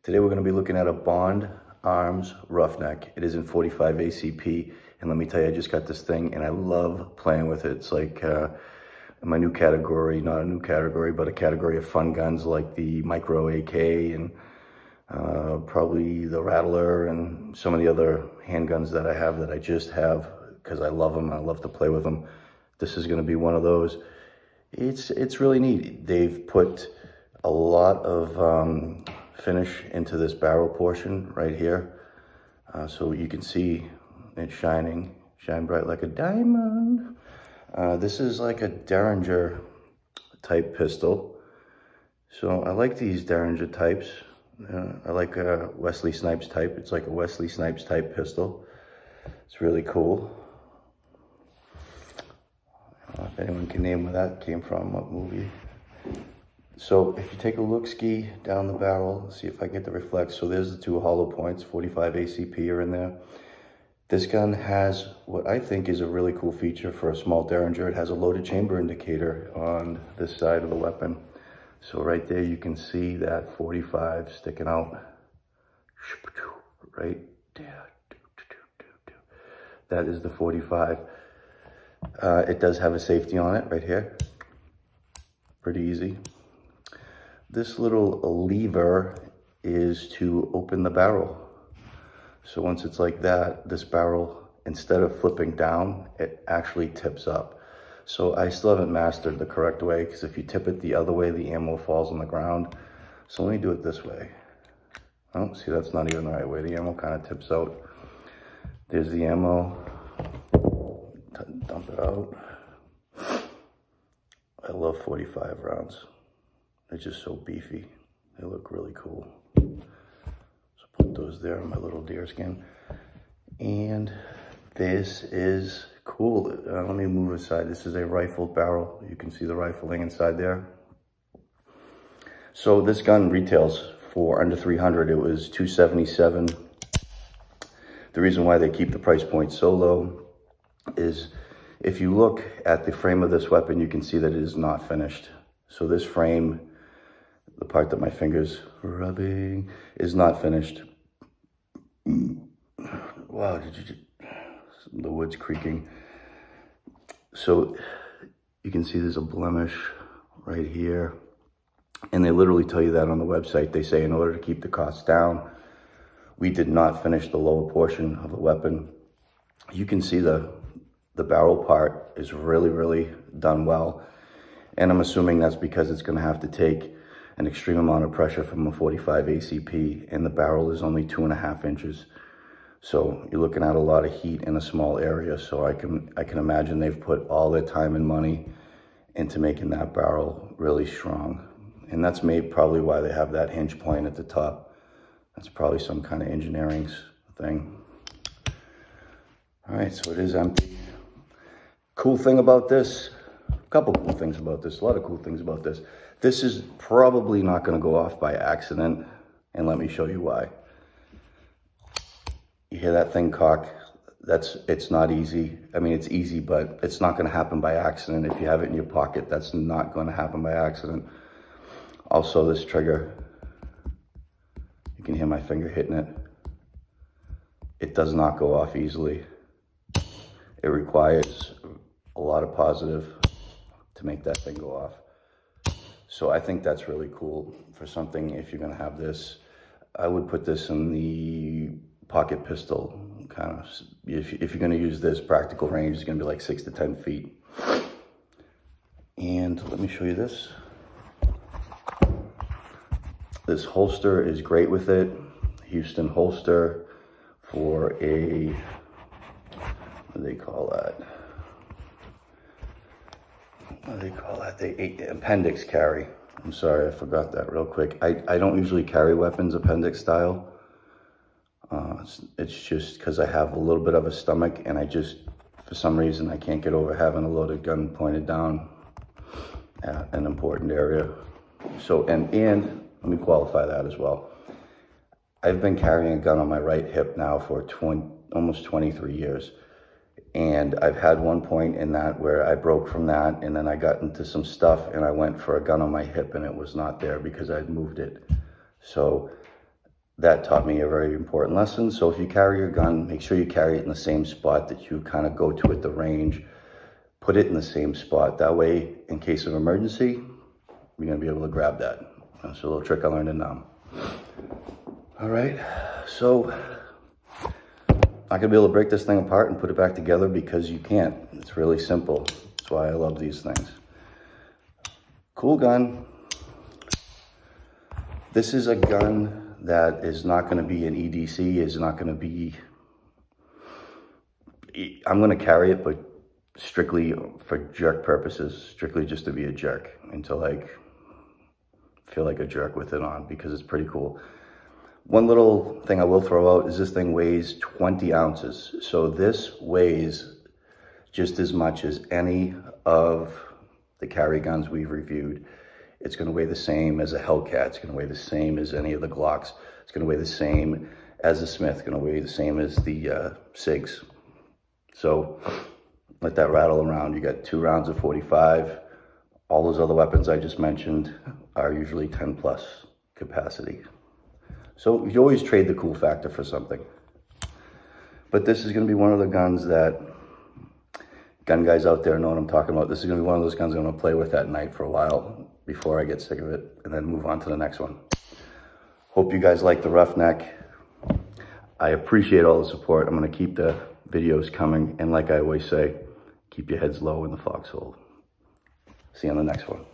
Today we're going to be looking at a Bond Arms Roughneck. It is in 45 ACP, and let me tell you, I just got this thing and I love playing with it. It's like my new category, not a new category, but a category of fun guns like the Micro AK and probably the Rattler and some of the other handguns that I have that I just have because I love them. I love to play with them. This is going to be one of those. It's really neat. They've put a lot of finish into this barrel portion right here, so you can see it shine bright like a diamond. This is like a Derringer type pistol, so I like these Derringer types. I like a Wesley Snipes type. It's like a Wesley Snipes type pistol. It's really cool. I don't know if anyone can name where that came from, what movie. So if you take a look-ski down the barrel, see if I get the reflex. So there's the two hollow points, 45 ACP are in there. This gun has what I think is a really cool feature for a small Derringer. It has a loaded chamber indicator on this side of the weapon. So right there you can see that 45 sticking out. Right there. That is the 45. It does have a safety on it right here. Pretty easy. This little lever is to open the barrel. So once it's like that, this barrel, instead of flipping down, it actually tips up. So I still haven't mastered the correct way, because if you tip it the other way, the ammo falls on the ground. So let me do it this way. Oh, see, that's not even the right way. The ammo kind of tips out. There's the ammo. Dump it out. I love 45 rounds. They're just so beefy. They look really cool. So put those there on my little deer skin. And this is cool. Let me move aside. This is a rifled barrel. You can see the rifling inside there. So this gun retails for under 300. It was 277. The reason why they keep the price point so low is if you look at the frame of this weapon, you can see that it is not finished. So this frame, the part that my finger's rubbing, is not finished. Wow, the wood's creaking. So you can see there's a blemish right here. And they literally tell you that on the website. They say in order to keep the costs down, we did not finish the lower portion of the weapon. You can see the barrel part is really done well. And I'm assuming that's because it's gonna have to take an extreme amount of pressure from a 45 ACP, and the barrel is only 2.5 inches. So you're looking at a lot of heat in a small area. So I can imagine they've put all their time and money into making that barrel really strong. And that's probably why they have that hinge point at the top. That's probably some kind of engineering thing. All right, so it is empty. Cool thing about this, a couple cool things about this, a lot of cool things about this. This is probably not gonna go off by accident, and let me show you why. You hear that thing cock? It's not easy. I mean, it's easy, but it's not gonna happen by accident. If you have it in your pocket, that's not gonna happen by accident. Also, this trigger, you can hear my finger hitting it. It does not go off easily. It requires a lot of positive to make that thing go off. So I think that's really cool for something. If you're gonna have this, I would put this in the pocket pistol kind of. If you're gonna use this, practical range is gonna be like 6 to 10 feet. And let me show you this. This holster is great with it. Houston holster for a, what do they call that? What do they call that? The appendix carry. I'm sorry, I forgot that real quick. I don't usually carry weapons appendix style. It's just because I have a little bit of a stomach, and I just, for some reason, I can't get over having a loaded gun pointed down at an important area. So, and let me qualify that as well. I've been carrying a gun on my right hip now for almost 23 years. And I've had one point in that where I broke from that, and then I got into some stuff and I went for a gun on my hip and it was not there because I'd moved it. So that taught me a very important lesson. So if you carry your gun, make sure you carry it in the same spot that you kind of go to at the range. Put it in the same spot. That way, in case of emergency, you're gonna be able to grab that. That's a little trick I learned in Nam. All right, so not gonna be able to break this thing apart and put it back together because you can't. It's really simple. That's why I love these things. Cool gun. This is a gun that is not going to be an EDC, is not going to be, I'm going to carry it, but strictly for jerk purposes, strictly just to be a jerk until I feel like a jerk with it on, because it's pretty cool. One little thing I will throw out is this thing weighs 20 ounces. So this weighs just as much as any of the carry guns we've reviewed. It's going to weigh the same as a Hellcat. It's going to weigh the same as any of the Glocks. It's going to weigh the same as the Smith. It's going to weigh the same as the SIGs. So let that rattle around. You got 2 rounds of 45. All those other weapons I just mentioned are usually 10 plus capacity. So you always trade the cool factor for something. But this is going to be one of the guns that gun guys out there know what I'm talking about. This is going to be one of those guns I'm going to play with at night for a while before I get sick of it, and then move on to the next one. Hope you guys like the Roughneck. I appreciate all the support. I'm going to keep the videos coming, and like I always say, keep your heads low in the foxhole. See you on the next one.